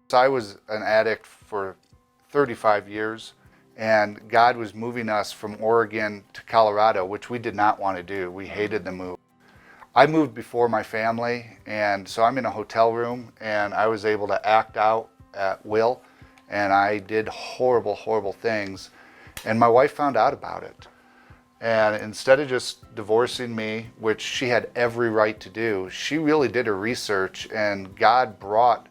So I was an addict for 35 years, and God was moving us from Oregon to Colorado, which we did not want to do. We hated the move. I moved before my family, and so I'm in a hotel room, and I was able to act out at will, and I did horrible, horrible things, and my wife found out about it. And instead of just divorcing me, which she had every right to do, she really did her research, and God brought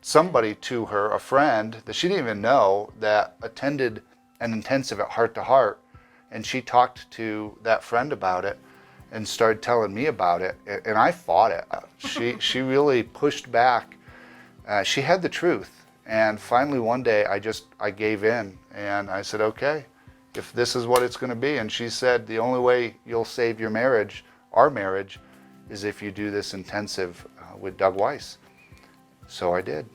somebody to her, a friend that she didn't even know, that attended an intensive at Heart to Heart, and she talked to that friend about it and started telling me about it, and I fought it. She really pushed back. She had the truth, and finally one day I gave in, and I said, okay, if this is what it's going to be. And she said, the only way you'll save your marriage, our marriage, is if you do this intensive with Doug Weiss. So I did.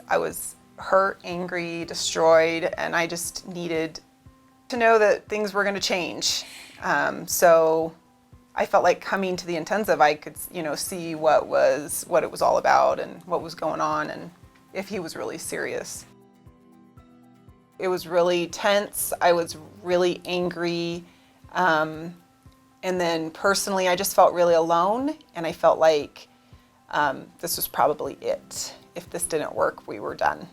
I was hurt, angry, destroyed, and I just needed to know that things were going to change. So I felt like coming to the intensive, I could, see what it was all about and what was going on, and if he was really serious. It was really tense. I was really angry. And then personally, I just felt really alone, and I felt like this was probably it. If this didn't work, we were done.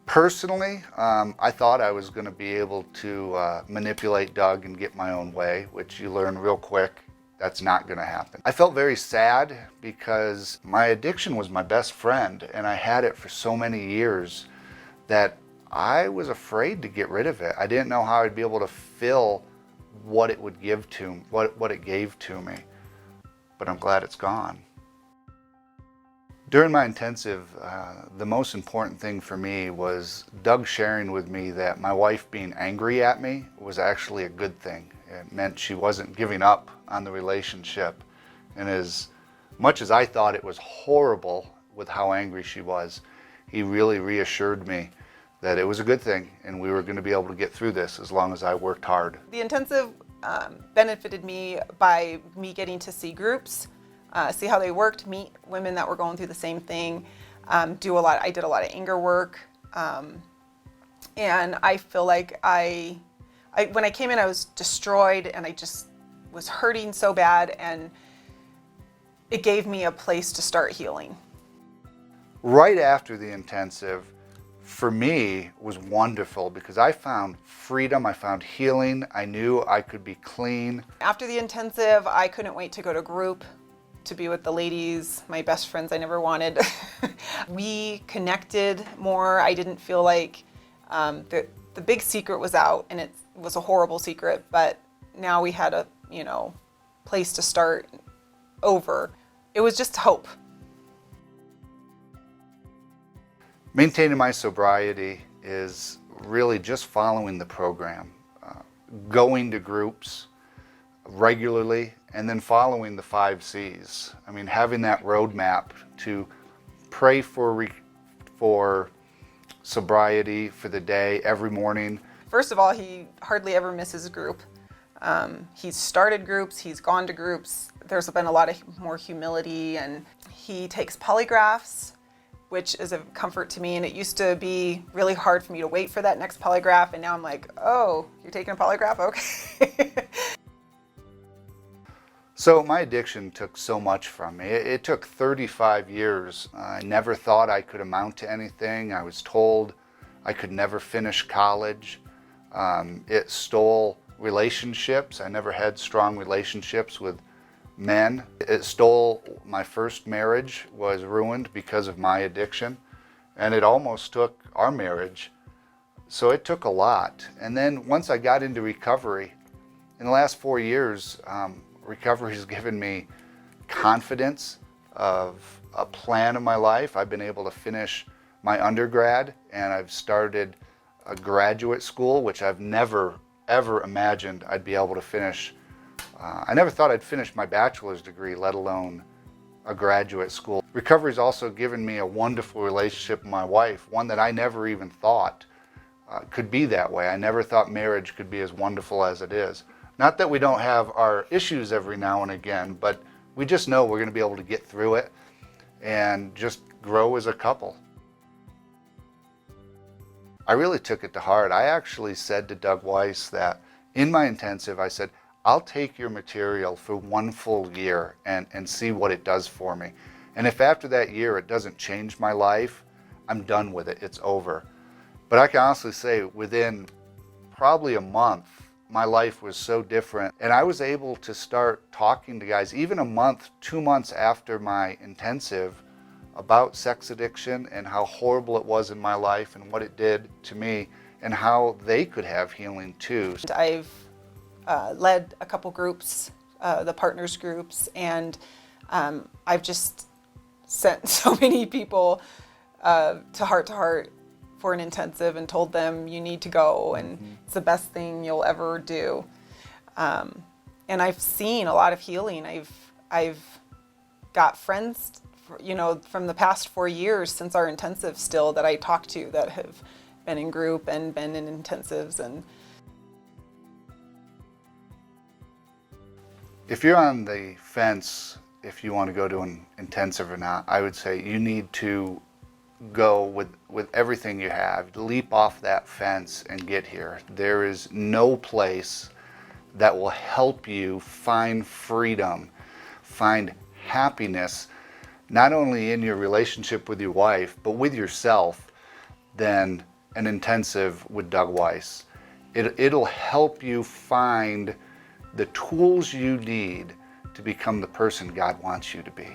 Personally, I thought I was going to be able to manipulate Doug and get my own way, which you learn real quick. That's not going to happen. I felt very sad because my addiction was my best friend, and I had it for so many years that I was afraid to get rid of it. I didn't know how I'd be able to fill what it would give to what it gave to me, but I'm glad it's gone. During my intensive, the most important thing for me was Doug sharing with me that my wife being angry at me was actually a good thing. It meant she wasn't giving up on the relationship. And as much as I thought it was horrible with how angry she was, he really reassured me that it was a good thing and we were going to be able to get through this as long as I worked hard. The intensive benefited me by me getting to see groups, see how they worked, meet women that were going through the same thing, I did a lot of anger work, and I feel like when I came in, I was destroyed, and I just was hurting so bad, and it gave me a place to start healing. Right after the intensive, for me, was wonderful because I found freedom, I found healing, I knew I could be clean. After the intensive, I couldn't wait to go to group, to be with the ladies, my best friends I never wanted. We connected more. I didn't feel like the big secret was out, and it was a horrible secret, but now we had a place to start over. It was just hope. Maintaining my sobriety is really just following the program, going to groups regularly, and then following the 5 C's. I mean, having that roadmap to pray for sobriety for the day every morning. First of all, he hardly ever misses a group. He's started groups, he's gone to groups. There's been a lot of more humility, and he takes polygraphs, which is a comfort to me. And it used to be really hard for me to wait for that next polygraph, and now I'm like, oh, you're taking a polygraph? Okay. So my addiction took so much from me. It took 35 years. I never thought I could amount to anything. I was told I could never finish college. It stole relationships. I never had strong relationships with men. It stole my first marriage, was ruined because of my addiction. And it almost took our marriage. So it took a lot. And then once I got into recovery, in the last 4 years, recovery has given me confidence of a plan of my life. I've been able to finish my undergrad, and I've started a graduate school, which I've never, ever imagined I'd be able to finish. I never thought I'd finish my bachelor's degree, let alone a graduate school. Recovery's also given me a wonderful relationship with my wife, one that I never even thought could be that way. I never thought marriage could be as wonderful as it is. Not that we don't have our issues every now and again, but we just know we're going to be able to get through it and just grow as a couple. I really took it to heart. I actually said to Doug Weiss that in my intensive, I said, I'll take your material for 1 full year and see what it does for me. And if after that year it doesn't change my life, I'm done with it, it's over. But I can honestly say within probably a month, my life was so different. And I was able to start talking to guys, even a month, 2 months after my intensive, about sex addiction and how horrible it was in my life and what it did to me and how they could have healing too. I've led a couple groups, the partners groups, and I've just sent so many people to Heart for an intensive and told them you need to go and it's the best thing you'll ever do. And I've seen a lot of healing. I've got friends, you know, from the past 4 years since our intensive still that I talk to that have been in group and been in intensives. And if you're on the fence, if you want to go to an intensive or not, I would say you need to go with everything you have. Leap off that fence and get here. There is no place that will help you find freedom, find happiness, not only in your relationship with your wife, but with yourself, than an intensive with Doug Weiss. It'll help you find the tools you need to become the person God wants you to be.